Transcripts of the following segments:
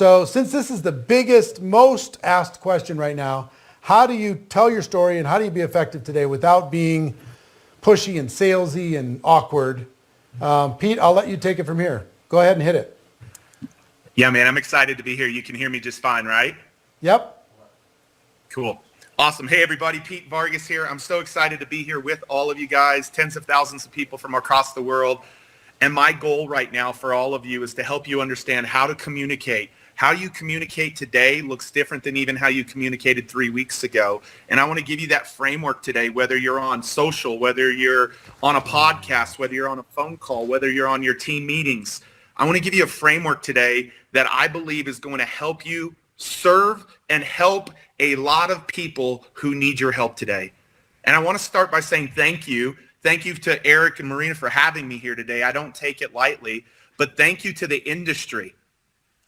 So since this is the biggest, most asked question right now, how do you tell your story and how do you be effective today without being pushy and salesy and awkward? Pete, I'll let you take it from here. Go ahead and hit it. Yeah, man, I'm excited to be here. You can hear me just fine, right? Yep. Cool. Awesome. Hey, everybody. Pete Vargas here. I'm so excited to be here with all of you guys, tens of thousands of people from across the world. And my goal right now for all of you is to help you understand how to communicate. How you communicate today looks different than even how you communicated 3 weeks ago. And I want to give you that framework today, whether you're on social, whether you're on a podcast, whether you're on a phone call, whether you're on your team meetings. I want to give you a framework today that I believe is going to help you serve and help a lot of people who need your help today. And I want to start by saying thank you. Thank you to Eric and Marina for having me here today. I don't take it lightly, but thank you to the industry.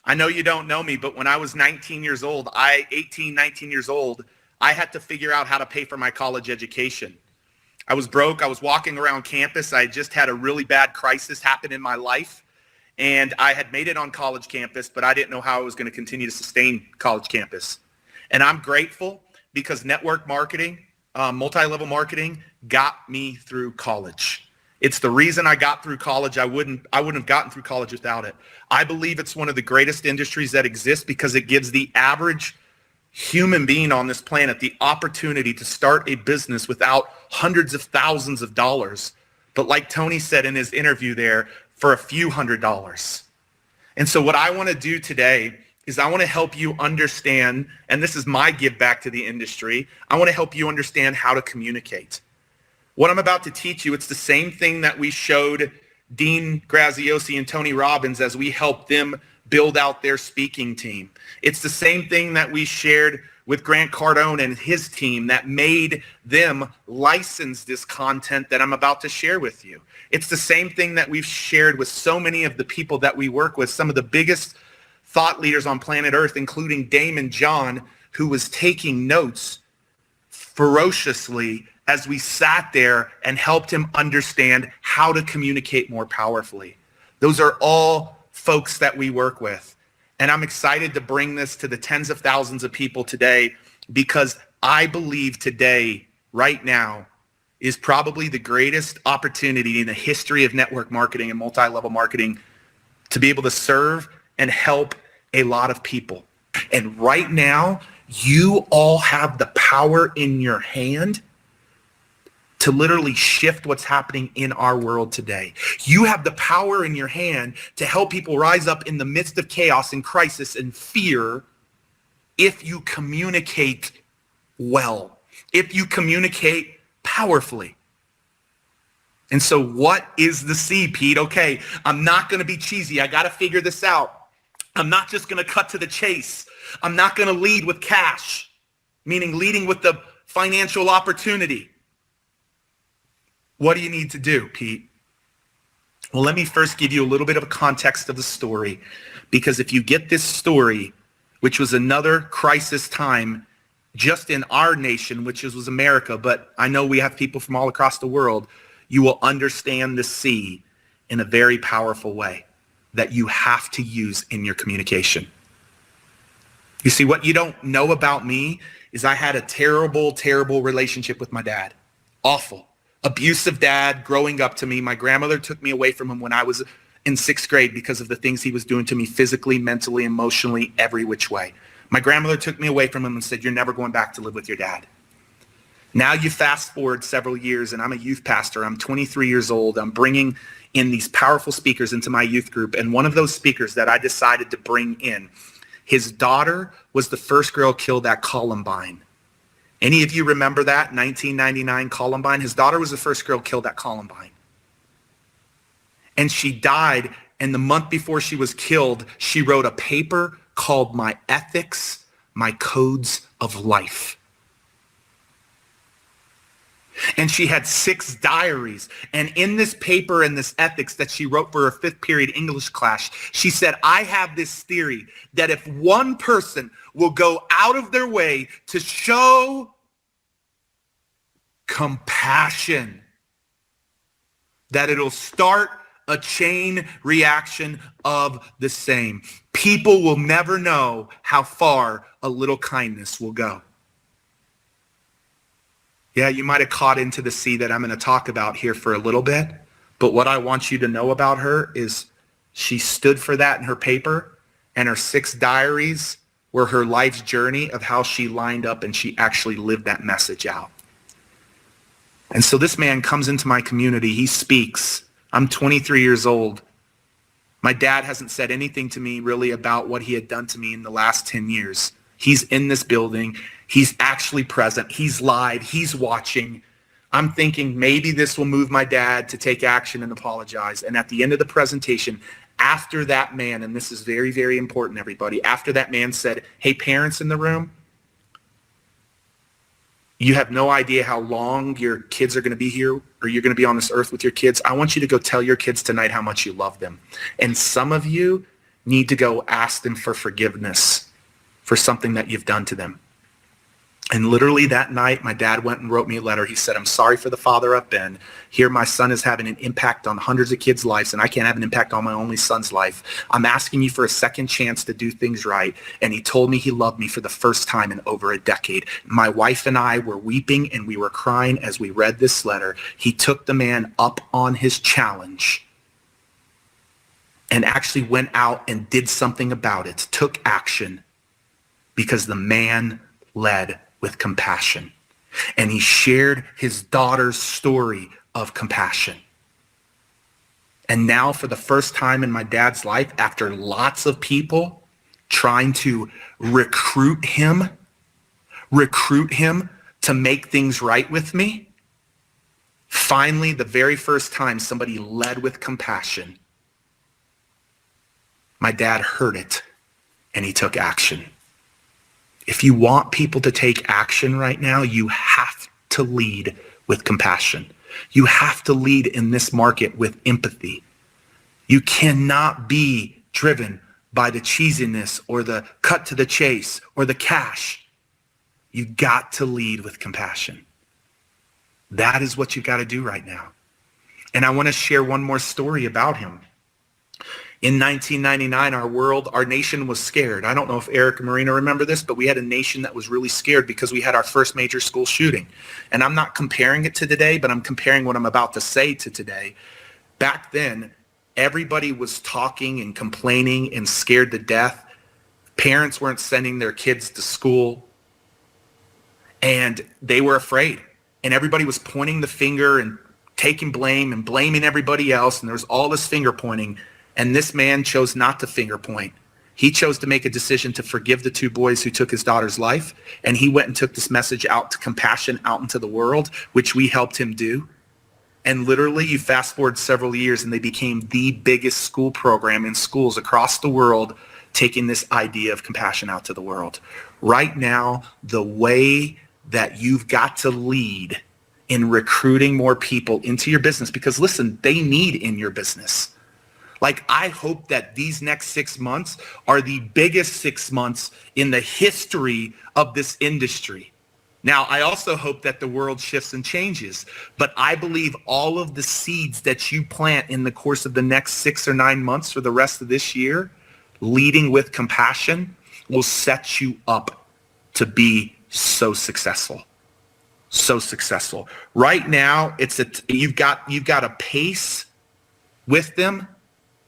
I know you don't know me, but when I was 19 years old, 19 years old, I had to figure out how to pay for my college education. I was broke. I was walking around campus. I just had a really bad crisis happen in my life. And I had made it on college campus, but I didn't know how I was going to continue to sustain college campus. And I'm grateful because network marketing, multi-level marketing got me through college. It's the reason I got through college. I wouldn't have gotten through college without it. I believe it's one of the greatest industries that exists because it gives the average human being on this planet the opportunity to start a business without hundreds of thousands of dollars. But like Tony said in his interview there, for a few $100s. And so what I want to do today is I want to help you understand, and this is my give back to the industry, I want to help you understand how to communicate. What I'm about to teach you, it's the same thing that we showed Dean Graziosi and Tony Robbins as we helped them build out their speaking team. It's the same thing that we shared with Grant Cardone and his team that made them license this content that I'm about to share with you. It's the same thing that we've shared with so many of the people that we work with, some of the biggest thought leaders on planet Earth, including Damon John, who was taking notes ferociously as we sat there and helped him understand how to communicate more powerfully. Those are all folks that we work with. And I'm excited to bring this to the tens of thousands of people today because I believe today, right now, is probably the greatest opportunity in the history of network marketing and multi-level marketing to be able to serve and help a lot of people. And right now, you all have the power in your hand to literally shift what's happening in our world today. You have the power in your hand to help people rise up in the midst of chaos and crisis and fear if you communicate well, if you communicate powerfully. And so what is the C, Pete? Okay, I'm not going to be cheesy. I got to figure this out. I'm not just going to cut to the chase. I'm not going to lead with cash, meaning leading with the financial opportunity. What do you need to do, Pete? Well, let me first give you a little bit of a context of the story, because if you get this story, which was another crisis time just in our nation, which was America, but I know we have people from all across the world, you will understand the C in a very powerful way that you have to use in your communication. You see, what you don't know about me is I had a terrible, terrible relationship with my dad. Awful. Abusive dad growing up to me. My grandmother took me away from him when I was in 6th grade because of the things he was doing to me physically, mentally, emotionally, every which way. My grandmother took me away from him and said, "You're never going back to live with your dad." Now you fast forward several years and I'm a youth pastor. I'm 23 years old. I'm bringing in these powerful speakers into my youth group. And one of those speakers that I decided to bring in, his daughter was the first girl killed at Columbine. Any of you remember that, 1999 Columbine? His daughter was the first girl killed at Columbine. And she died, and the month before she was killed, she wrote a paper called My Ethics, My Codes of Life. And she had 6 diaries. And in this paper and this ethics that she wrote for her 5th period English class, she said, I have this theory that if one person will go out of their way to show compassion, that it'll start a chain reaction of the same. People will never know how far a little kindness will go. Yeah, you might have caught into the sea that I'm going to talk about here for a little bit, but what I want you to know about her is she stood for that in her paper, and her 6 diaries were her life's journey of how she lined up and she actually lived that message out. And so this man comes into my community. He speaks. I'm 23 years old. My dad hasn't said anything to me really about what he had done to me in the last 10 years. He's in this building. He's actually present. He's live. He's watching. I'm thinking maybe this will move my dad to take action and apologize. And at the end of the presentation, after that man, and this is very, very important, everybody, after that man said, hey, parents in the room, you have no idea how long your kids are going to be here or you're going to be on this earth with your kids. I want you to go tell your kids tonight how much you love them. And some of you need to go ask them for forgiveness for something that you've done to them. And literally that night, my dad went and wrote me a letter. He said, I'm sorry for the father I've been. Here my son is having an impact on hundreds of kids' lives, and I can't have an impact on my only son's life. I'm asking you for a second chance to do things right. And he told me he loved me for the first time in over a decade. My wife and I were weeping and we were crying as we read this letter. He took the man up on his challenge and actually went out and did something about it, took action, because the man led with compassion. And he shared his daughter's story of compassion. And now for the first time in my dad's life, after lots of people trying to recruit him to make things right with me, finally, the very first time somebody led with compassion, my dad heard it and he took action. If you want people to take action right now, you have to lead with compassion. You have to lead in this market with empathy. You cannot be driven by the cheesiness or the cut to the chase or the cash. You got to lead with compassion. That is what you got to do right now. And I want to share one more story about him. In 1999, our nation was scared. I don't know if Eric and Marina remember this, but we had a nation that was really scared because we had our first major school shooting. And I'm not comparing it to today, but I'm comparing what I'm about to say to today. Back then, everybody was talking and complaining and scared to death. Parents weren't sending their kids to school, and they were afraid. And everybody was pointing the finger and taking blame and blaming everybody else, and there was all this finger pointing. And this man chose not to finger point. He chose to make a decision to forgive the 2 boys who took his daughter's life. And he went and took this message out to compassion out into the world, which we helped him do. And literally, you fast forward several years and they became the biggest school program in schools across the world, taking this idea of compassion out to the world. Right now, the way that you've got to lead in recruiting more people into your business, because listen, they need in your business. Like, I hope that these next 6 months are the biggest 6 months in the history of this industry. Now, I also hope that the world shifts and changes, but I believe all of the seeds that you plant in the course of the next 6 or 9 months for the rest of this year, leading with compassion, will set you up to be so successful. So successful. Right now, you've got a pace with them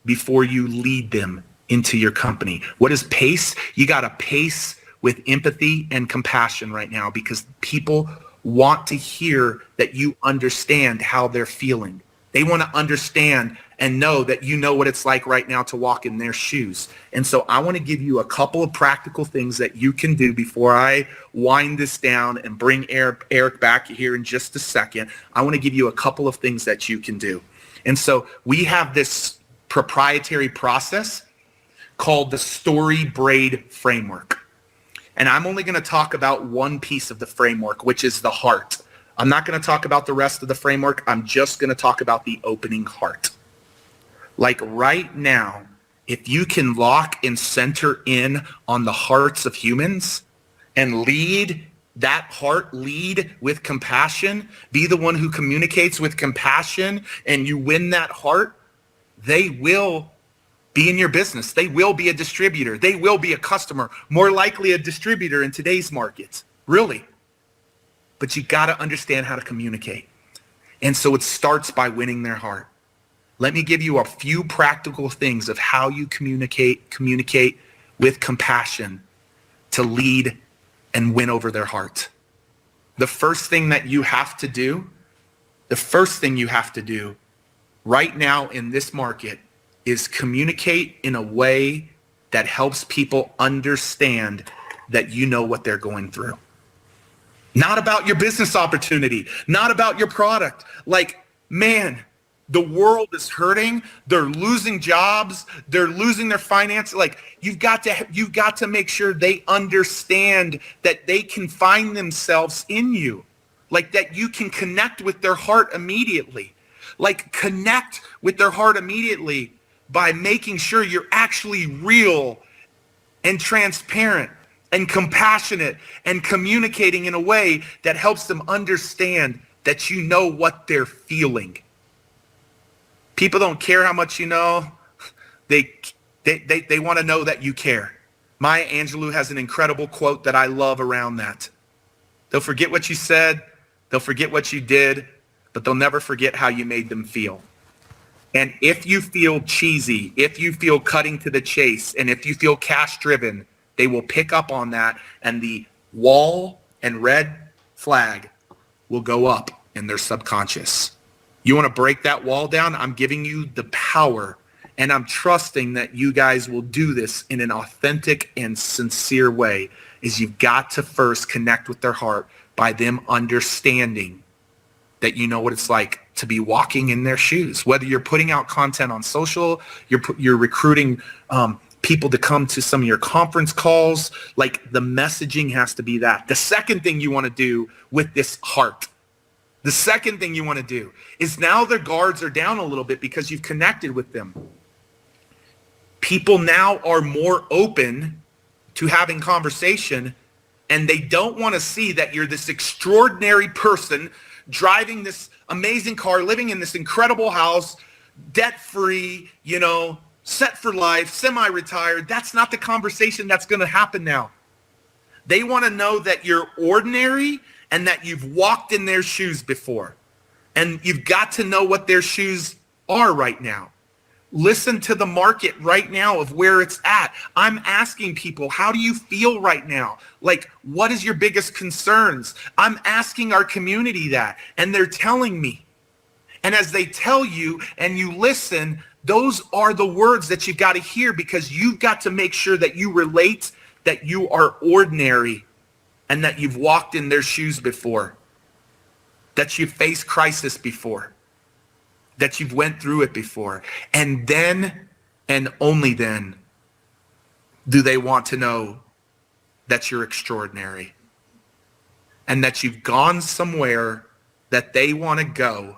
before you lead them into your company. What is pace? You got to pace with empathy and compassion right now, because people want to hear that you understand how they're feeling. They want to understand and know that you know what it's like right now to walk in their shoes. And so I want to give you a couple of practical things that you can do before I wind this down and bring Eric back here in just a second. I want to give you a couple of things that you can do. And so we have this proprietary process called the Story Braid Framework. And I'm only going to talk about one piece of the framework, which is the heart. I'm not going to talk about the rest of the framework. I'm just going to talk about the opening heart. Like right now, if you can lock and center in on the hearts of humans and lead with compassion, be the one who communicates with compassion, and you win that heart, they will be in your business. They will be a distributor. They will be a customer, more likely a distributor in today's market, really. But you got to understand how to communicate. And so it starts by winning their heart. Let me give you a few practical things of how you communicate with compassion to lead and win over their heart. The first thing you have to do right now in this market is communicate in a way that helps people understand that you know what they're going through. Not about your business opportunity, not about your product. Like, man, the world is hurting. They're losing jobs. They're losing their finances. Like, you've got to make sure they understand that they can find themselves in you. Like, that you can connect with their heart immediately. Like, connect with their heart immediately by making sure you're actually real and transparent and compassionate and communicating in a way that helps them understand that you know what they're feeling. People don't care how much you know. They want to know that you care. Maya Angelou has an incredible quote that I love around that. They'll forget what you said. They'll forget what you did, but they'll never forget how you made them feel. And if you feel cheesy, if you feel cutting to the chase, and if you feel cash driven, they will pick up on that, and the wall and red flag will go up in their subconscious. You want to break that wall down? I'm giving you the power, and I'm trusting that you guys will do this in an authentic and sincere way. Is you've got to first connect with their heart by them understanding that you know what it's like to be walking in their shoes. Whether you're putting out content on social, you're recruiting people to come to some of your conference calls, like the messaging has to be that. The second thing you want to do with this heart, the second thing you want to do is now their guards are down a little bit because you've connected with them. People now are more open to having conversation, and they don't want to see that you're this extraordinary person driving this amazing car, living in this incredible house, debt-free, set for life, semi-retired. That's not the conversation that's going to happen now. They want to know that you're ordinary and that you've walked in their shoes before. And you've got to know what their shoes are right now. Listen to the market right now of where it's at. I'm asking people, how do you feel right now? Like, what is your biggest concerns? I'm asking our community that, and they're telling me. And as they tell you and you listen, those are the words that you've got to hear, because you've got to make sure that you relate, that you are ordinary, and that you've walked in their shoes before, that you've faced crisis before, that you've went through it before. And then, and only then, do they want to know that you're extraordinary and that you've gone somewhere that they want to go,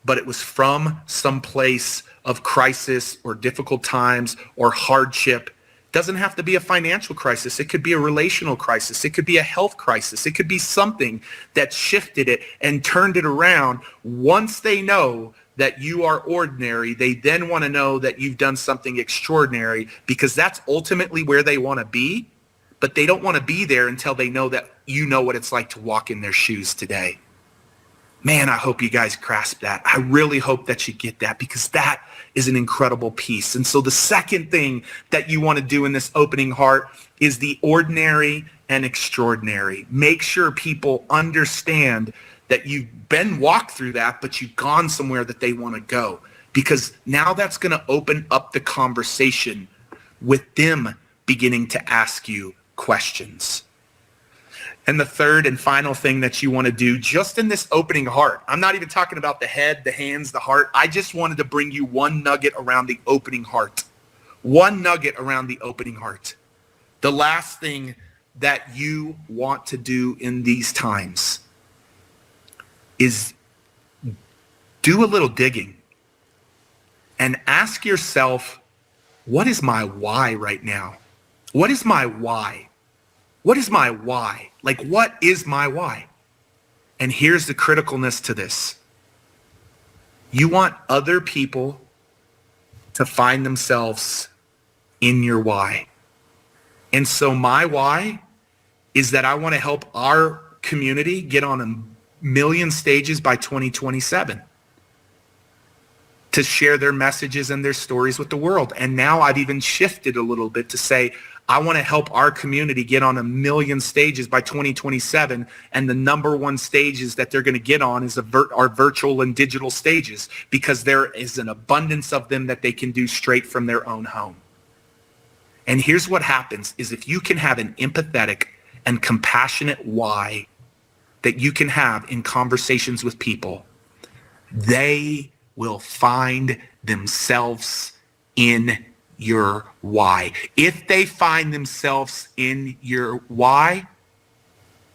but it was from some place of crisis or difficult times or hardship. Doesn't have to be a financial crisis. It could be a relational crisis. It could be a health crisis. It could be something that shifted it and turned it around. Once they know that you are ordinary, they then want to know that you've done something extraordinary, because that's ultimately where they want to be. But they don't want to be there until they know that you know what it's like to walk in their shoes today. Man, I hope you guys grasp that. I really hope that you get that, because that is an incredible piece. And so the second thing that you want to do in this opening heart is the ordinary and extraordinary. Make sure people understand that you've been walked through that, but you've gone somewhere that they want to go, because now that's going to open up the conversation with them beginning to ask you questions. And the third and final thing that you want to do just in this opening heart, I'm not even talking about the head, the hands, the heart. I just wanted to bring you one nugget around the opening heart. One nugget around the opening heart. The last thing that you want to do in these times is do a little digging and ask yourself, what is my why right now? What is my why? What is my why? Like, what is my why? And here's the criticalness to this. You want other people to find themselves in your why. And so my why is that I want to help our community get on a million stages by 2027 to share their messages and their stories with the world. And now I've even shifted a little bit to say, I want to help our community get on a million stages by 2027. And the number one stages that they're going to get on is our virtual and digital stages, because there is an abundance of them that they can do straight from their own home. And here's what happens is if you can have an empathetic and compassionate why that you can have in conversations with people, they will find themselves in your why. If they find themselves in your why,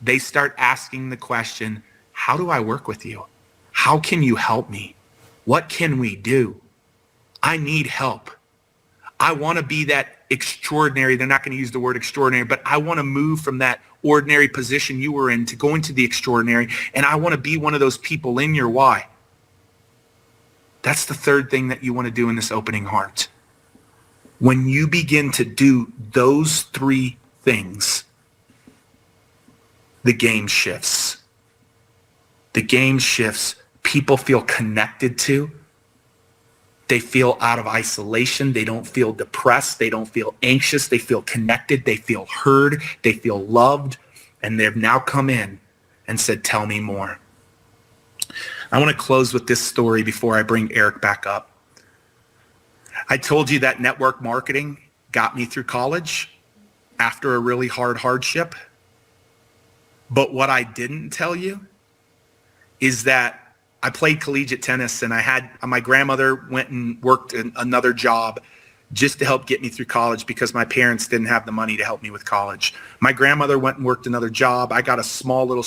they start asking the question, how do I work with you? How can you help me? What can we do? I need help. I want to be that extraordinary. They're not going to use the word extraordinary, but I want to move from that ordinary position you were in to go into the extraordinary. And I want to be one of those people in your why. That's the third thing that you want to do in this opening heart. When you begin to do those three things, the game shifts. The game shifts. People feel connected to. They feel out of isolation. They don't feel depressed. They don't feel anxious. They feel connected. They feel heard. They feel loved. And they've now come in and said, tell me more. I want to close with this story before I bring Eric back up. I told you that network marketing got me through college after a really hard hardship. But what I didn't tell you is that I played collegiate tennis, and my grandmother went and worked another job just to help get me through college because my parents didn't have the money to help me with college. My grandmother went and worked another job. I got a small little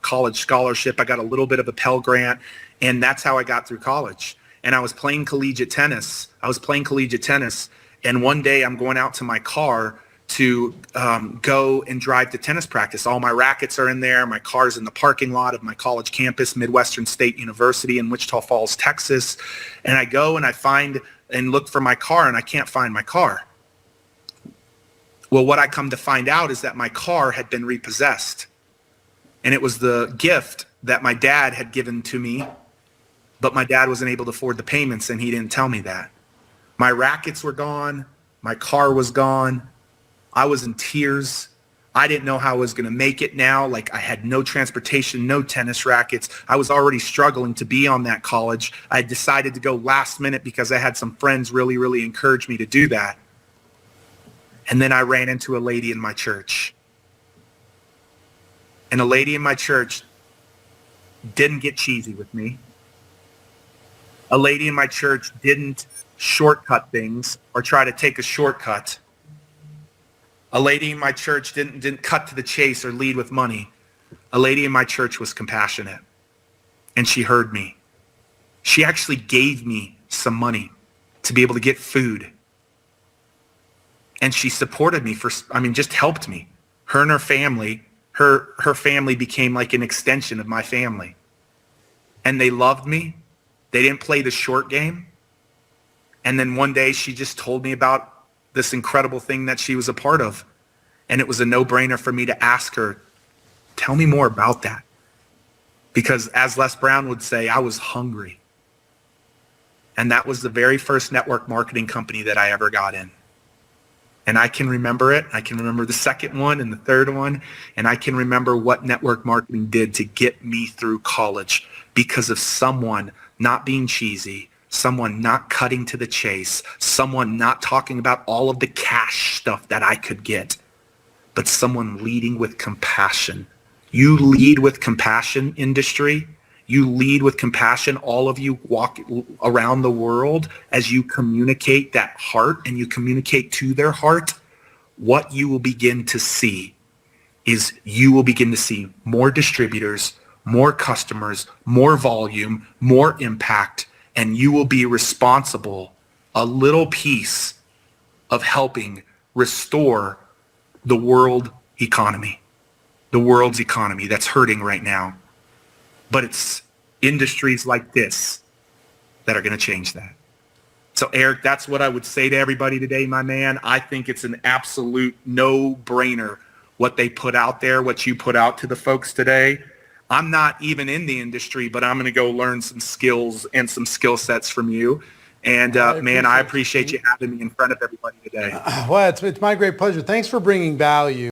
college scholarship. I got a little bit of a Pell Grant, and that's how I got through college. And I was playing collegiate tennis. And one day I'm going out to my car to go and drive to tennis practice. All my rackets are in there. My car's in the parking lot of my college campus, Midwestern State University in Wichita Falls, Texas. And I go and I find and look for my car, and I can't find my car. Well, what I come to find out is that my car had been repossessed. And it was the gift that my dad had given to me, but my dad wasn't able to afford the payments, and he didn't tell me that. My rackets were gone. My car was gone. I was in tears. I didn't know how I was going to make it now. Like, I had no transportation, no tennis rackets. I was already struggling to be on that college. I decided to go last minute because I had some friends really, really encourage me to do that. And then I ran into a lady in my church. And a lady in my church didn't get cheesy with me. A lady in my church didn't shortcut things or try to take a shortcut. A lady in my church didn't cut to the chase or lead with money. A lady in my church was compassionate, and she heard me. She actually gave me some money to be able to get food. And she supported me just helped me. Her and her family, her family became like an extension of my family. And they loved me. They didn't play the short game. And then one day she just told me about this incredible thing that she was a part of. And it was a no-brainer for me to ask her, tell me more about that. Because as Les Brown would say, I was hungry. And that was the very first network marketing company that I ever got in. And I can remember it. I can remember the second one and the third one. And I can remember what network marketing did to get me through college because of someone not being cheesy, someone not cutting to the chase, someone not talking about all of the cash stuff that I could get, but someone leading with compassion. You lead with compassion, industry. You lead with compassion. All of you walk around the world as you communicate that heart and you communicate to their heart. What you will begin to see is you will begin to see more distributors, more customers, more volume, more impact, and you will be responsible, a little piece of helping restore the world's economy that's hurting right now. But it's industries like this that are going to change that. So Eric, that's what I would say to everybody today, my man. I think it's an absolute no-brainer what they put out there, what you put out to the folks today. I'm not even in the industry, but I'm going to go learn some skills and some skill sets from you. And man, I appreciate you having me in front of everybody today. Well, it's my great pleasure. Thanks for bringing value.